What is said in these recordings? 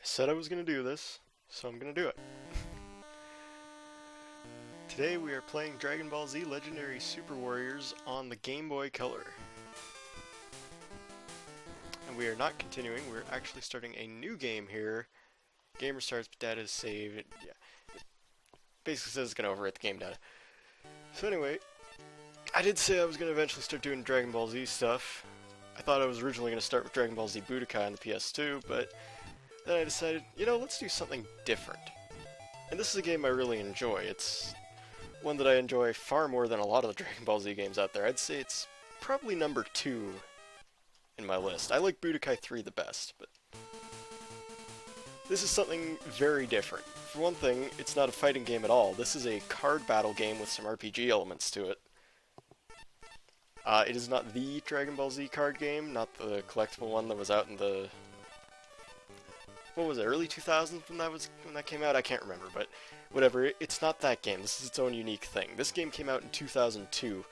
I said I was going to do this, so I'm going to do it. Today we are playing Dragon Ball Z Legendary Super Warriors on the Game Boy Color. And we are not continuing, we're actually starting a new game here. Game restarts, but data is saved. Yeah. It basically says it's going to overwrite the game data. So anyway, I did say I was going to eventually start doing Dragon Ball Z stuff. I thought I was originally going to start with Dragon Ball Z Budokai on the PS2, but then I decided, you know, let's do something different. And this is a game I really enjoy. It's one that I enjoy far more than a lot of the Dragon Ball Z games out there. I'd say it's probably number 2 in my list. I like Budokai 3 the best, but this is something very different. For one thing, it's not a fighting game at all. This is a card battle game with some RPG elements to it. It is not the Dragon Ball Z card game, not the collectible one that was out in the... what was it, early 2000s when that came out? I can't remember, but whatever, it's not that game. This is its own unique thing. This game came out in 2002,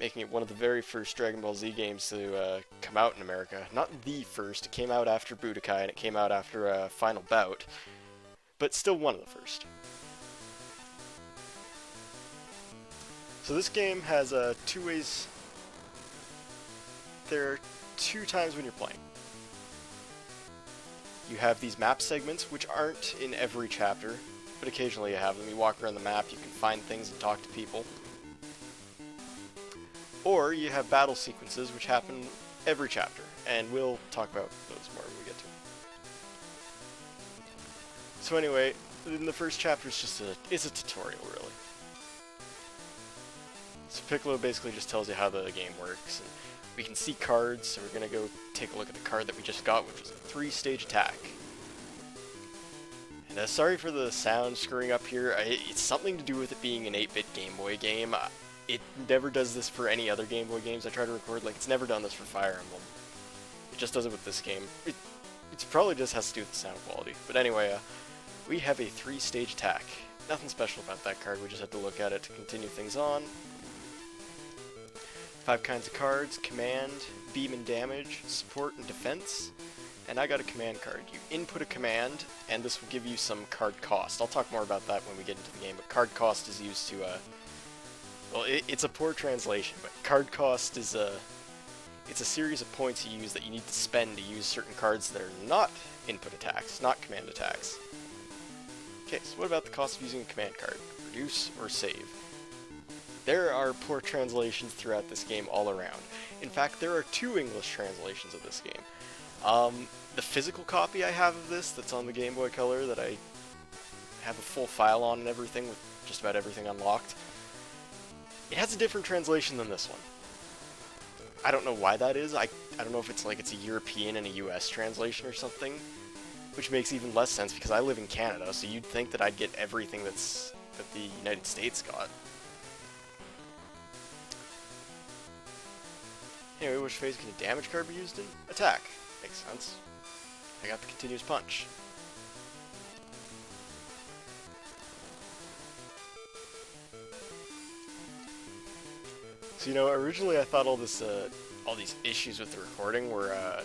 making it one of the very first Dragon Ball Z games to come out in America. Not the first, it came out after Budokai, and it came out after Final Bout, but still one of the first. So this game has two ways. There are 2 times when you're playing. You have these map segments, which aren't in every chapter, but occasionally you have them. You walk around the map, you can find things and talk to people. Or you have battle sequences, which happen every chapter, and we'll talk about those more when we get to them. So anyway, in the first chapter, it's a tutorial, really. So Piccolo basically just tells you how the game works, and we can see cards, so we're going to go take a look at the card that we just got, which was a 3-stage attack. And sorry for the sound screwing up here. It's something to do with it being an 8-bit Game Boy game. It never does this for any other Game Boy games I try to record. Like, it's never done this for Fire Emblem. It just does it with this game. It probably just has to do with the sound quality. But anyway, we have a 3-stage attack. Nothing special about that card, we just have to look at it to continue things on. 5 kinds of cards: command, beam and damage, support and defense. And I got a command card. You input a command, and this will give you some card cost. I'll talk more about that when we get into the game, but card cost is used to, well, it's a poor translation, but card cost is it's a series of points you use that you need to spend to use certain cards that are not input attacks, not command attacks. Okay, so what about the cost of using a command card? Reduce or save? There are poor translations throughout this game all around. In fact, there are 2 English translations of this game. The physical copy I have of this, that's on the Game Boy Color, that I have a full file on and everything, with just about everything unlocked, it has a different translation than this one. I don't know why that is. I don't know if it's like it's a European and a US translation or something, which makes even less sense because I live in Canada, so you'd think that I'd get everything that the United States got. Anyway, which phase can a damage card be used in? Attack. Makes sense. I got the continuous punch. So, you know, originally I thought all these issues with the recording were a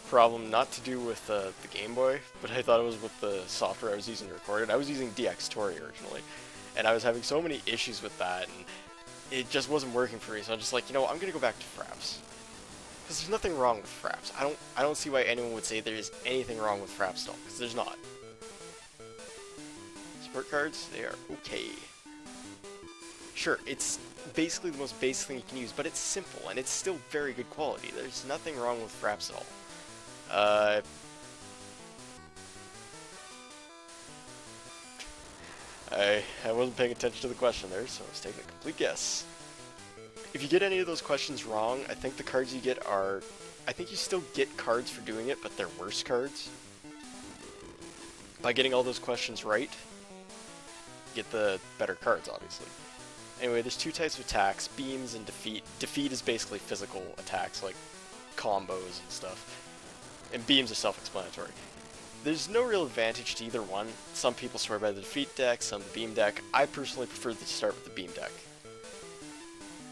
problem not to do with the Game Boy, but I thought it was with the software I was using to record it. I was using DxTory originally, and I was having so many issues with that, and it just wasn't working for me, so I'm just like, you know what, I'm gonna go back to Fraps. Because there's nothing wrong with Fraps. I don't see why anyone would say there's anything wrong with Fraps at all, because there's not. Support cards, they are okay. Sure, it's basically the most basic thing you can use, but it's simple, and it's still very good quality. There's nothing wrong with Fraps at all. I wasn't paying attention to the question there, so I was taking a complete guess. If you get any of those questions wrong, I think the cards you get are... I think you still get cards for doing it, but they're worse cards. By getting all those questions right, you get the better cards, obviously. Anyway, there's 2 types of attacks, beams and defeat. Defeat is basically physical attacks, like combos and stuff. And beams are self-explanatory. There's no real advantage to either one. Some people swear by the defeat deck, some the beam deck. I personally prefer to start with the beam deck.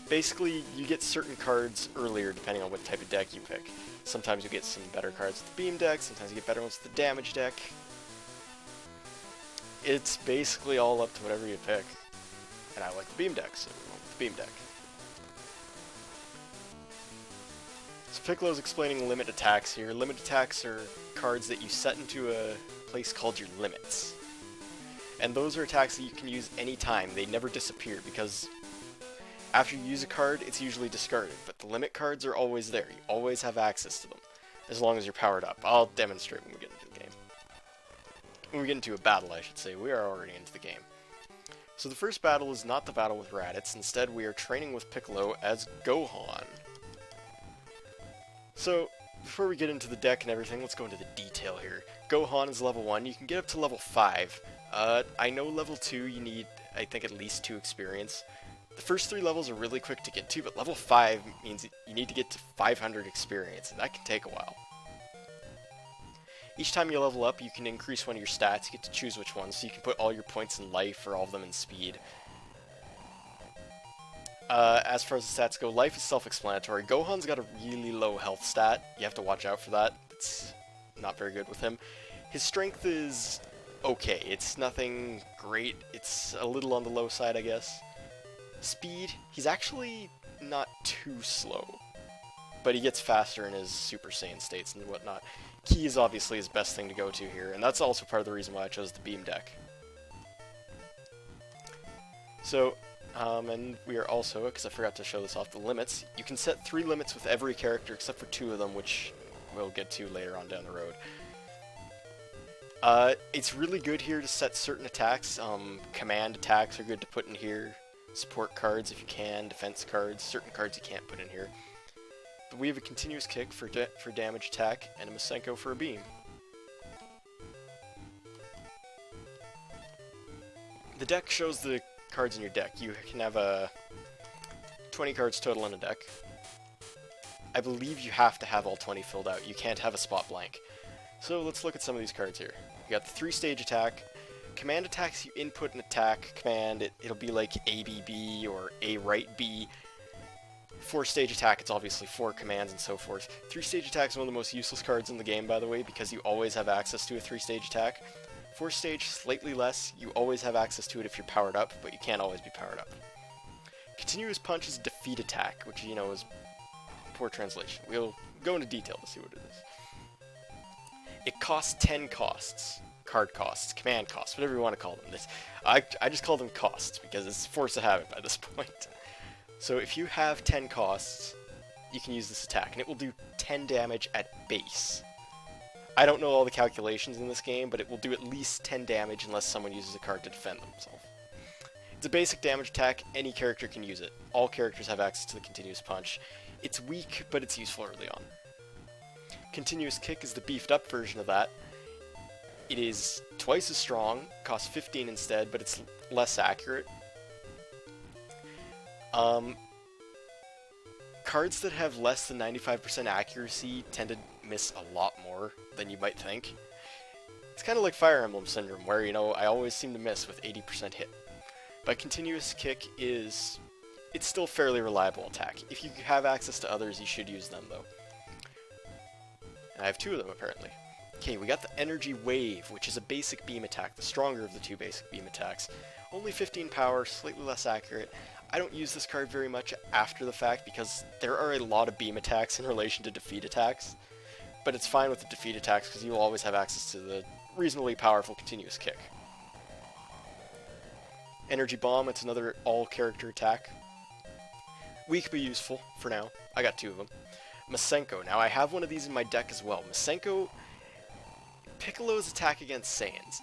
Basically, you get certain cards earlier depending on what type of deck you pick. Sometimes you get some better cards with the beam deck, sometimes you get better ones with the damage deck. It's basically all up to whatever you pick. And I like the beam deck, so we went with the beam deck. So Piccolo's explaining limit attacks here. Limit attacks are cards that you set into a place called your limits. And those are attacks that you can use anytime. They never disappear because after you use a card, it's usually discarded. But the limit cards are always there. You always have access to them, as long as you're powered up. I'll demonstrate when we get into the game. When we get into a battle, I should say. We are already into the game. So the first battle is not the battle with Raditz. Instead, we are training with Piccolo as Gohan. So, before we get into the deck and everything, let's go into the detail here. Gohan is level 1. You can get up to level 5. I know level 2 you need, I think, at least 2 experience. The first 3 levels are really quick to get to, but level 5 means you need to get to 500 experience, and that can take a while. Each time you level up, you can increase one of your stats. You get to choose which one, so you can put all your points in life or all of them in speed. As far as the stats go, life is self-explanatory. Gohan's got a really low health stat. You have to watch out for that. It's not very good with him. His strength is okay. It's nothing great. It's a little on the low side, I guess. Speed, he's actually not too slow, but he gets faster in his Super Saiyan states and whatnot. Ki is obviously his best thing to go to here, and that's also part of the reason why I chose the beam deck. So, and we are also, because I forgot to show this off, the limits. You can set 3 limits with every character except for 2 of them, which we'll get to later on down the road. It's really good here to set certain attacks. Command attacks are good to put in here. Support cards if you can, defense cards, certain cards you can't put in here. But we have a continuous kick for damage attack, and a Masenko for a beam. The deck shows the cards in your deck. You can have 20 cards total in a deck. I believe you have to have all 20 filled out. You can't have a spot blank. So let's look at some of these cards here. You got the 3-stage attack. Command attacks, you input an attack command, it'll be like ABB or A right B. 4-stage attack, it's obviously 4 commands and so forth. 3-stage attack is one of the most useless cards in the game, by the way, because you always have access to a 3-stage attack. 4-stage, slightly less, you always have access to it if you're powered up, but you can't always be powered up. Continuous punch is defeat attack, which, you know, is poor translation. We'll go into detail to see what it is. It costs 10 costs. Card costs, command costs, whatever you want to call them. I just call them costs because it's force of habit by this point. So if you have 10 costs, you can use this attack, and it will do 10 damage at base. I don't know all the calculations in this game, but it will do at least 10 damage unless someone uses a card to defend themselves. It's a basic damage attack, any character can use it. All characters have access to the continuous punch. It's weak, but it's useful early on. Continuous kick is the beefed up version of that. It is twice as strong, costs 15 instead, but it's less accurate. Cards that have less than 95% accuracy tend to miss a lot more than you might think. It's kind of like Fire Emblem Syndrome, where, you know, I always seem to miss with 80% hit. But continuous kick it's still a fairly reliable attack. If you have access to others, you should use them, though. And I have 2 of them, apparently. Okay, we got the Energy Wave, which is a basic beam attack, the stronger of the 2 basic beam attacks. Only 15 power, slightly less accurate. I don't use this card very much after the fact because there are a lot of beam attacks in relation to defeat attacks. But it's fine with the defeat attacks because you will always have access to the reasonably powerful continuous kick. Energy Bomb, it's another all-character attack. Weak but useful, for now. I got 2 of them. Masenko, now I have one of these in my deck as well. Masenko... Piccolo's attack against Saiyans.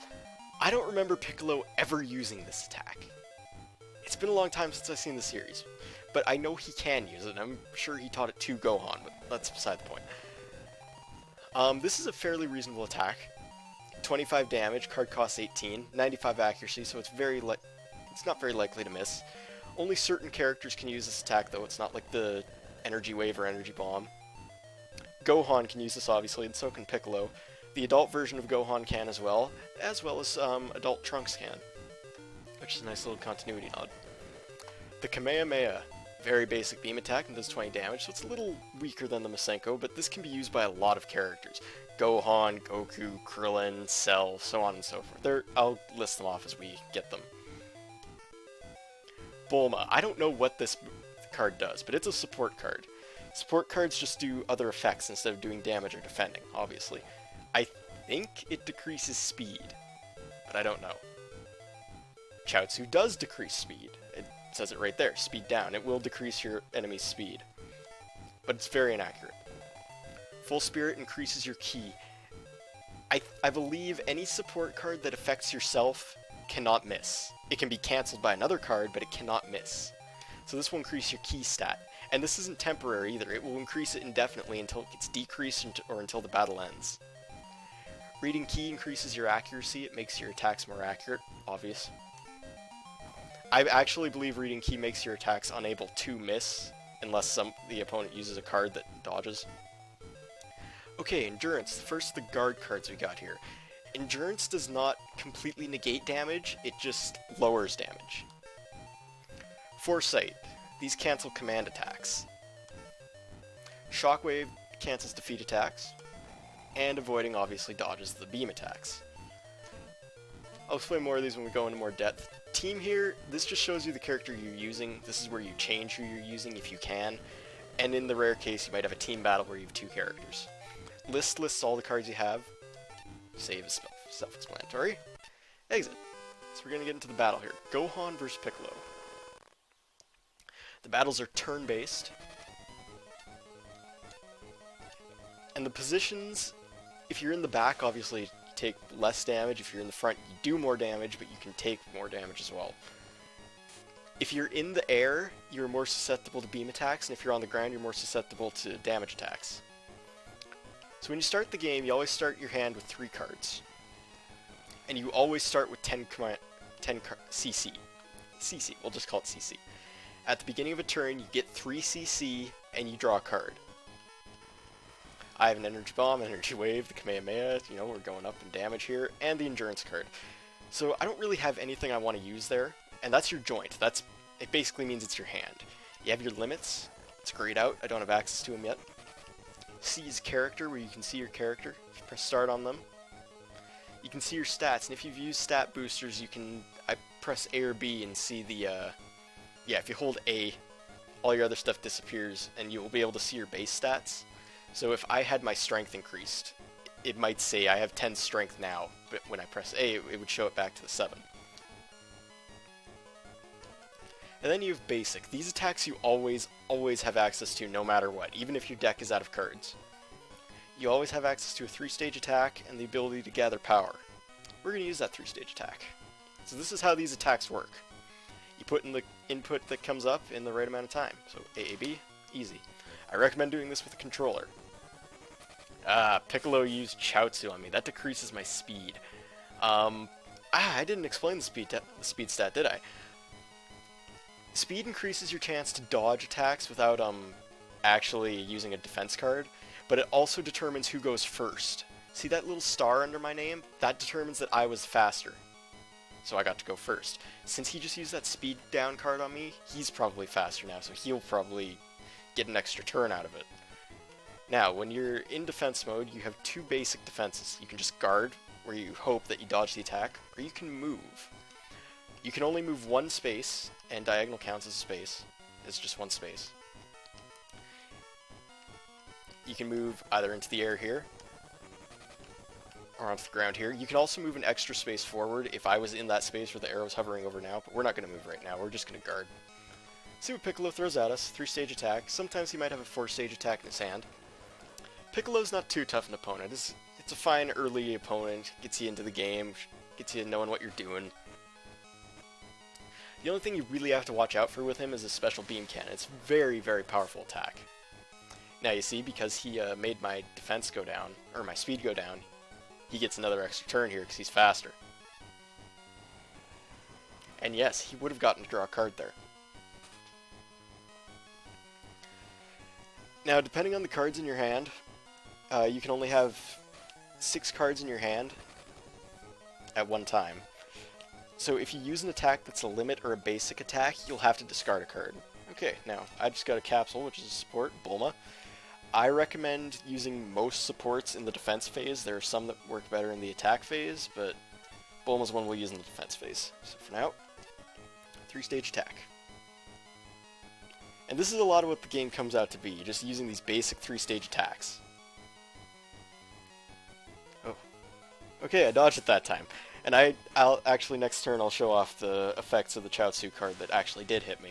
I don't remember Piccolo ever using this attack. It's been a long time since I've seen the series, but I know he can use it, and I'm sure he taught it to Gohan, but that's beside the point. This is a fairly reasonable attack. 25 damage, card costs 18, 95 accuracy, so it's not very likely to miss. Only certain characters can use this attack, though. It's not like the Energy Wave or Energy Bomb. Gohan can use this, obviously, and so can Piccolo. The adult version of Gohan can as well as adult Trunks can, which is a nice little continuity nod. The Kamehameha, Very basic beam attack and does 20 damage, so it's a little weaker than the Masenko, but this can be used by a lot of characters. Gohan, Goku, Krillin, Cell, so on and so forth. I'll list them off as we get them. Bulma. I don't know what this card does, but it's a support card. Support cards just do other effects instead of doing damage or defending, obviously. I think it decreases speed, but I don't know. Chaozu does decrease speed. It says it right there, speed down. It will decrease your enemy's speed, but it's very inaccurate. Full Spirit increases your ki. I believe any support card that affects yourself cannot miss. It can be cancelled by another card, but it cannot miss. So this will increase your ki stat. And this isn't temporary either. It will increase it indefinitely until it gets decreased or until the battle ends. Reading ki increases your accuracy. It makes your attacks more accurate. Obvious. I actually believe reading ki makes your attacks unable to miss unless the opponent uses a card that dodges. Okay, Endurance. First, the guard cards we got here. Endurance does not completely negate damage, it just lowers damage. Foresight. These cancel command attacks. Shockwave cancels defeat attacks. And Avoiding obviously dodges the beam attacks. I'll explain more of these when we go into more depth. Team here, this just shows you the character you're using. This is where you change who you're using if you can. And in the rare case, you might have a team battle where you have two characters. List lists all the cards you have. Save is self-explanatory. Exit. So we're going to get into the battle here. Gohan versus Piccolo. The battles are turn-based. And the positions, if you're in the back, obviously you take less damage. If you're in the front, you do more damage, but you can take more damage as well. If you're in the air, you're more susceptible to beam attacks, and if you're on the ground, you're more susceptible to damage attacks. So when you start the game, you always start your hand with 3 cards. And you always start with 10 CC. CC, we'll just call it CC. At the beginning of a turn, you get 3 CC, and you draw a card. I have an Energy Bomb, Energy Wave, the Kamehameha, you know, we're going up in damage here, and the Endurance card. So I don't really have anything I want to use there, and that's your joint. It basically means it's your hand. You have your limits. It's grayed out. I don't have access to them yet. C is character, where you can see your character. If you press start on them, you can see your stats, and if you've used stat boosters, I press A or B and see the, if you hold A, all your other stuff disappears, and you will be able to see your base stats. So if I had my strength increased, it might say I have 10 strength now, but when I press A, it would show it back to the 7. And then you have basic. These attacks you always have access to no matter what, even if your deck is out of cards. You always have access to a 3-stage attack and the ability to gather power. We're going to use that 3-stage attack. So this is how these attacks work. You put in the input that comes up in the right amount of time. So AAB, easy. I recommend doing this with a controller. Piccolo used Chaozu on me. That decreases my speed. I didn't explain the speed stat, did I? Speed increases your chance to dodge attacks without actually using a defense card, but it also determines who goes first. See that little star under my name? That determines that I was faster. So I got to go first. Since he just used that speed down card on me, he's probably faster now, so he'll probably get an extra turn out of it. Now, when you're in defense mode, you have 2 basic defenses. You can just guard, where you hope that you dodge the attack, or you can move. You can only move 1 space, and diagonal counts as a space. It's just 1 space. You can move either into the air here, or onto the ground here. You can also move an extra space forward if I was in that space where the arrow's hovering over now, but we're not going to move right now. We're just going to guard. See what Piccolo throws at us. 3-stage attack. Sometimes he might have a 4-stage attack in his hand. Piccolo's not too tough an opponent. It's a fine early opponent. Gets you into the game. Gets you knowing what you're doing. The only thing you really have to watch out for with him is his special beam cannon. It's very, very powerful attack. Now you see, because he made my defense go down, or my speed go down, he gets another extra turn here because he's faster. And yes, he would have gotten to draw a card there. Now, depending on the cards in your hand, you can only have 6 cards in your hand at one time. So if you use an attack that's a limit or a basic attack, you'll have to discard a card. Okay, now, I just got a capsule, which is a support, Bulma. I recommend using most supports in the defense phase. There are some that work better in the attack phase, but Bulma's one we'll use in the defense phase. So for now, 3-stage attack. And this is a lot of what the game comes out to be, just using these basic 3-stage attacks. Oh. Okay, I dodged it that time. And I'll actually, next turn, I'll show off the effects of the Chaozu card that actually did hit me.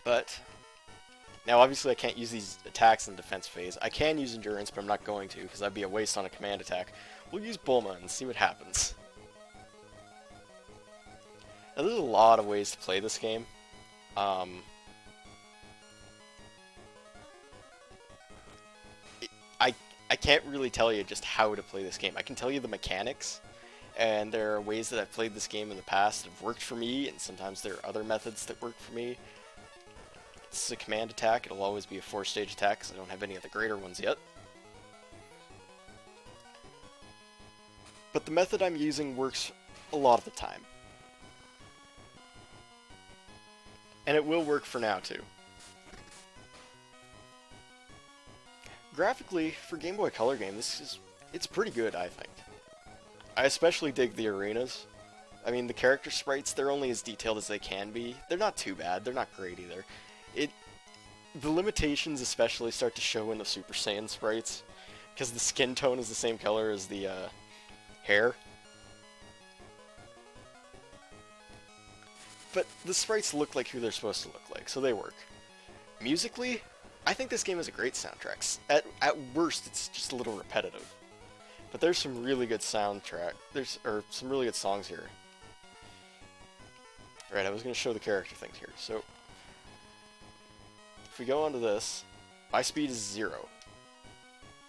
But, now obviously I can't use these attacks in the defense phase. I can use Endurance, but I'm not going to, because that'd be a waste on a command attack. We'll use Bulma and see what happens. Now there's a lot of ways to play this game. I can't really tell you just how to play this game. I can tell you the mechanics, and there are ways that I've played this game in the past that have worked for me, and sometimes there are other methods that work for me. This is a command attack. It'll always be a 4-stage attack, because I don't have any of the greater ones yet. But the method I'm using works a lot of the time. And it will work for now, too. Graphically, for Game Boy Color game, it's pretty good, I think. I especially dig the arenas. I mean, the character sprites, they're only as detailed as they can be. They're not too bad, they're not great either. The limitations especially start to show in the Super Saiyan sprites, because the skin tone is the same color as the hair. But the sprites look like who they're supposed to look like, so they work. Musically, I think this game has a great soundtrack. At worst, it's just a little repetitive. But there's some really good some really good songs here. Right, I was going to show the character things here. So, if we go onto this, my speed is 0.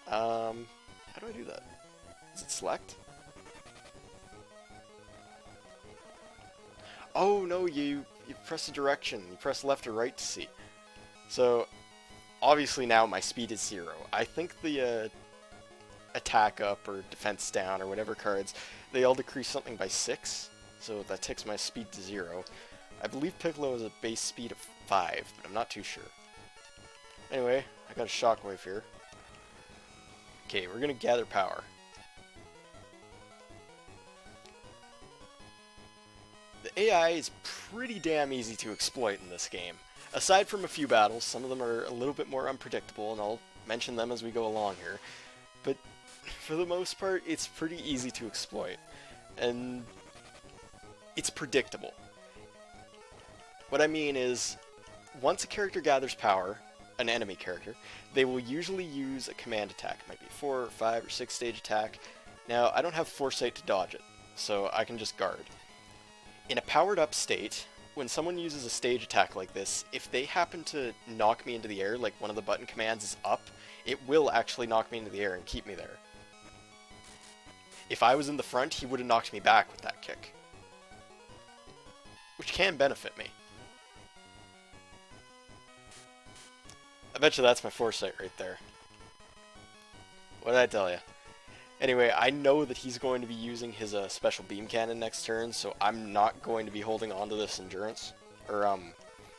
How do I do that? Is it select? Oh no, you press a direction. You press left or right to see. So, obviously now my speed is 0. I think the attack up or defense down or whatever cards, they all decrease something by 6. So that takes my speed to 0. I believe Piccolo has a base speed of 5, but I'm not too sure. Anyway, I got a shockwave here. Okay, we're gonna gather power. The AI is pretty damn easy to exploit in this game. Aside from a few battles, some of them are a little bit more unpredictable, and I'll mention them as we go along here. But for the most part, it's pretty easy to exploit. And it's predictable. What I mean is, once a character gathers power, an enemy character, they will usually use a command attack. It might be 4 or 5 or 6 stage attack. Now, I don't have foresight to dodge it, so I can just guard. In a powered up state, when someone uses a stage attack like this, if they happen to knock me into the air, like one of the button commands is up, it will actually knock me into the air and keep me there. If I was in the front, he would have knocked me back with that kick. Which can benefit me. I bet you that's my foresight right there. What did I tell you? Anyway, I know that he's going to be using his special beam cannon next turn, so I'm not going to be holding on to this endurance. Or,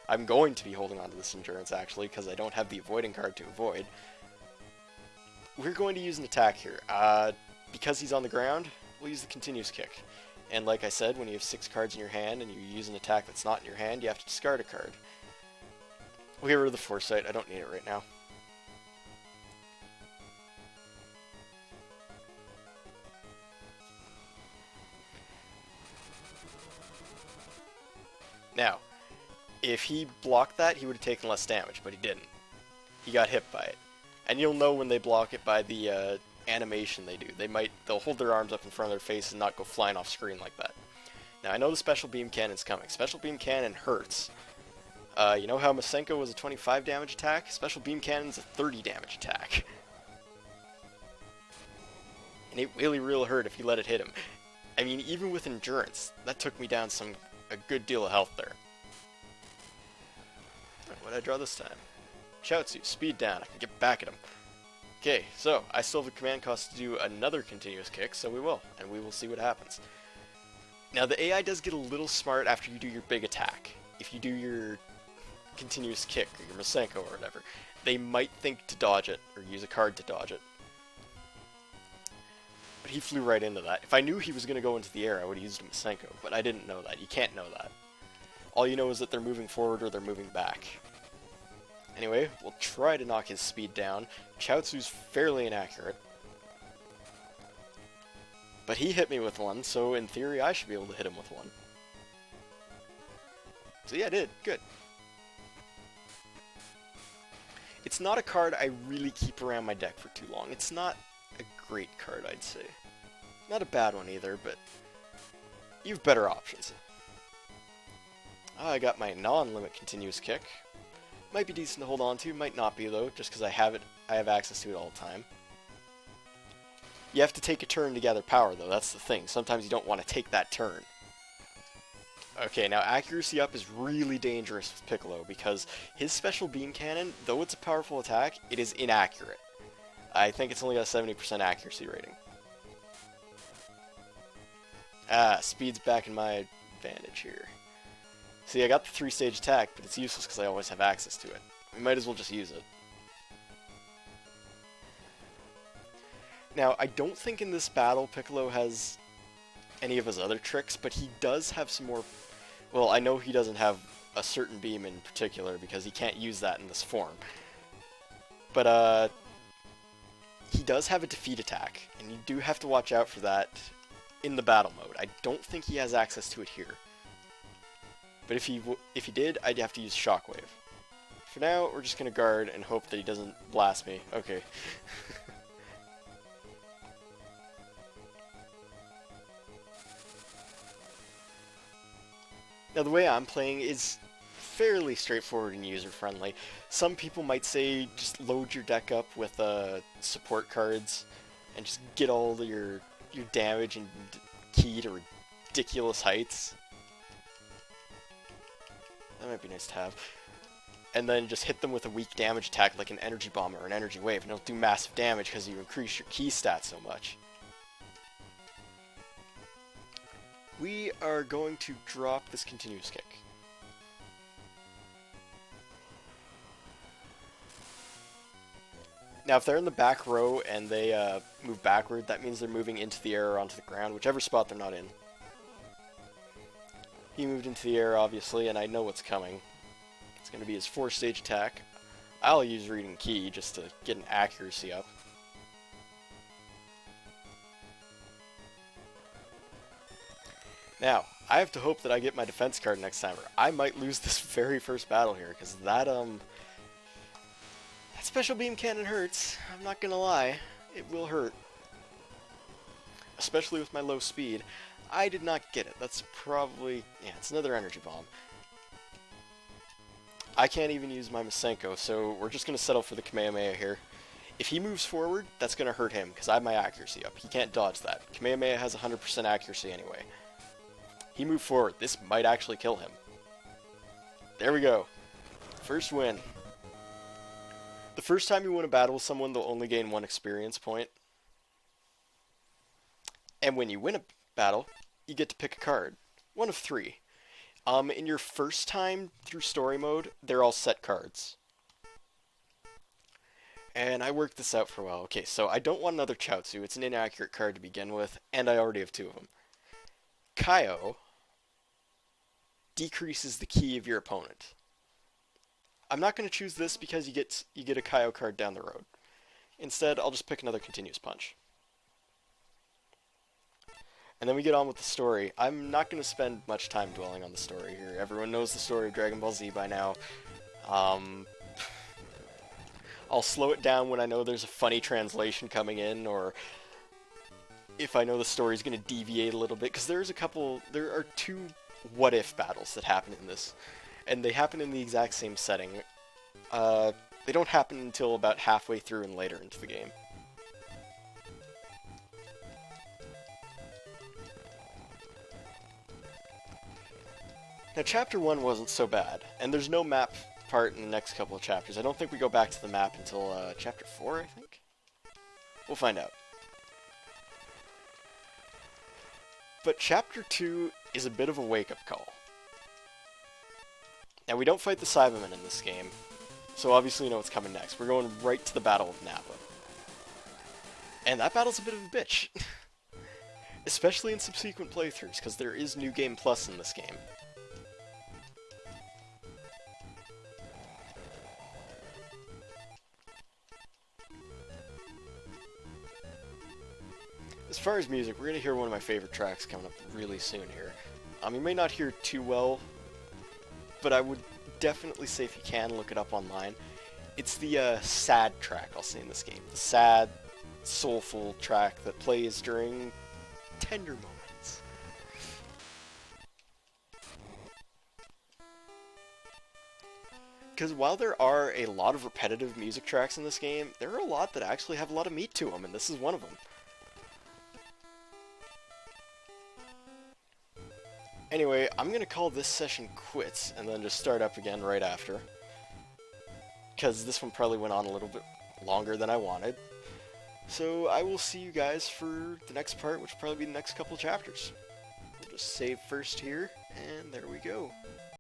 I'm going to be holding on to this endurance, actually, because I don't have the avoiding card to avoid. We're going to use an attack here. Because he's on the ground, we'll use the continuous kick. And like I said, when you have 6 cards in your hand and you use an attack that's not in your hand, you have to discard a card. We'll get rid of the foresight, I don't need it right now. Now, if he blocked that, he would have taken less damage, but he didn't. He got hit by it. And you'll know when they block it by the animation they do. They'll hold their arms up in front of their face and not go flying off screen like that. Now, I know the special beam cannon's coming. Special beam cannon hurts. You know how Masenko was a 25 damage attack? Special beam cannon's a 30 damage attack. And it really hurt if you let it hit him. I mean, even with endurance, that took me down a good deal of health there. What did I draw this time? Chaozu, speed down, I can get back at him. Okay, so I still have the command cost to do another continuous kick, so we will, and we will see what happens. Now, the AI does get a little smart after you do your big attack. If you do your continuous kick, or your Masenko, or whatever, they might think to dodge it, or use a card to dodge it. But he flew right into that. If I knew he was going to go into the air, I would have used a Masenko, but I didn't know that. You can't know that. All you know is that they're moving forward or they're moving back. Anyway, we'll try to knock his speed down. Chaozu's fairly inaccurate. But he hit me with one, so in theory I should be able to hit him with one. So yeah, I did. Good. It's not a card I really keep around my deck for too long. It's not a great card, I'd say. Not a bad one either, but you have better options. I got my non-limit continuous kick. Might be decent to hold on to, might not be though, just because I have access to it all the time. You have to take a turn to gather power though, that's the thing. Sometimes you don't want to take that turn. Okay, now accuracy up is really dangerous with Piccolo because his special beam cannon, though it's a powerful attack, it is inaccurate. I think it's only got a 70% accuracy rating. Ah, speed's back in my advantage here. See, I got the 3-stage attack, but it's useless because I always have access to it. We might as well just use it. Now, I don't think in this battle Piccolo has any of his other tricks, but he does have some more... Well, I know he doesn't have a certain beam in particular because he can't use that in this form. But, he does have a defeat attack, and you do have to watch out for that in the battle mode. I don't think he has access to it here. But if he did, I'd have to use Shockwave. For now, we're just going to guard and hope that he doesn't blast me. Okay. Now, the way I'm playing is fairly straightforward and user-friendly. Some people might say just load your deck up with support cards and just get all your damage and key to ridiculous heights. That might be nice to have. And then just hit them with a weak damage attack like an energy bomb or an energy wave, and it'll do massive damage because you increase your key stat so much. We are going to drop this continuous kick. Now, if they're in the back row and they move backward, that means they're moving into the air or onto the ground, whichever spot they're not in. He moved into the air, obviously, and I know what's coming. It's going to be his 4-stage attack. I'll use Reading Key just to get an accuracy up. Now, I have to hope that I get my defense card next time, or I might lose this very first battle here, because that special beam cannon hurts. I'm not gonna lie, it will hurt. Especially with my low speed. I did not get it. That's probably... yeah, it's another energy bomb. I can't even use my Masenko, so we're just gonna settle for the Kamehameha here. If he moves forward, that's gonna hurt him, because I have my accuracy up. He can't dodge that. Kamehameha has 100% accuracy anyway. He moved forward. This might actually kill him. There we go. First win. The first time you win a battle with someone, they'll only gain 1 experience point. And when you win a battle, you get to pick a card. 1 of 3. In your first time through story mode, they're all set cards. And I worked this out for a while. Okay, so I don't want another Chaozu. It's an inaccurate card to begin with, and I already have 2 of them. Kaio decreases the key of your opponent. I'm not going to choose this because you get a Kaio card down the road. Instead, I'll just pick another Continuous Punch. And then we get on with the story. I'm not going to spend much time dwelling on the story here. Everyone knows the story of Dragon Ball Z by now. I'll slow it down when I know there's a funny translation coming in, or if I know the story's going to deviate a little bit, because there are 2 what-if battles that happen in this, and they happen in the exact same setting. They don't happen until about halfway through and later into the game. Now, Chapter 1 wasn't so bad, and there's no map part in the next couple of chapters. I don't think we go back to the map until Chapter 4, I think? We'll find out. But Chapter 2 is a bit of a wake-up call. Now, we don't fight the Cybermen in this game, so obviously you know what's coming next. We're going right to the Battle of Napa. And that battle's a bit of a bitch. Especially in subsequent playthroughs, because there is New Game Plus in this game. As far as music, we're going to hear one of my favorite tracks coming up really soon here. You may not hear it too well, but I would definitely say if you can, look it up online. It's the sad track I'll say in this game. The sad, soulful track that plays during tender moments. Because while there are a lot of repetitive music tracks in this game, there are a lot that actually have a lot of meat to them, and this is one of them. Anyway, I'm going to call this session quits, and then just start up again right after. Because this one probably went on a little bit longer than I wanted. So I will see you guys for the next part, which will probably be the next couple chapters. We'll just save first here, and there we go.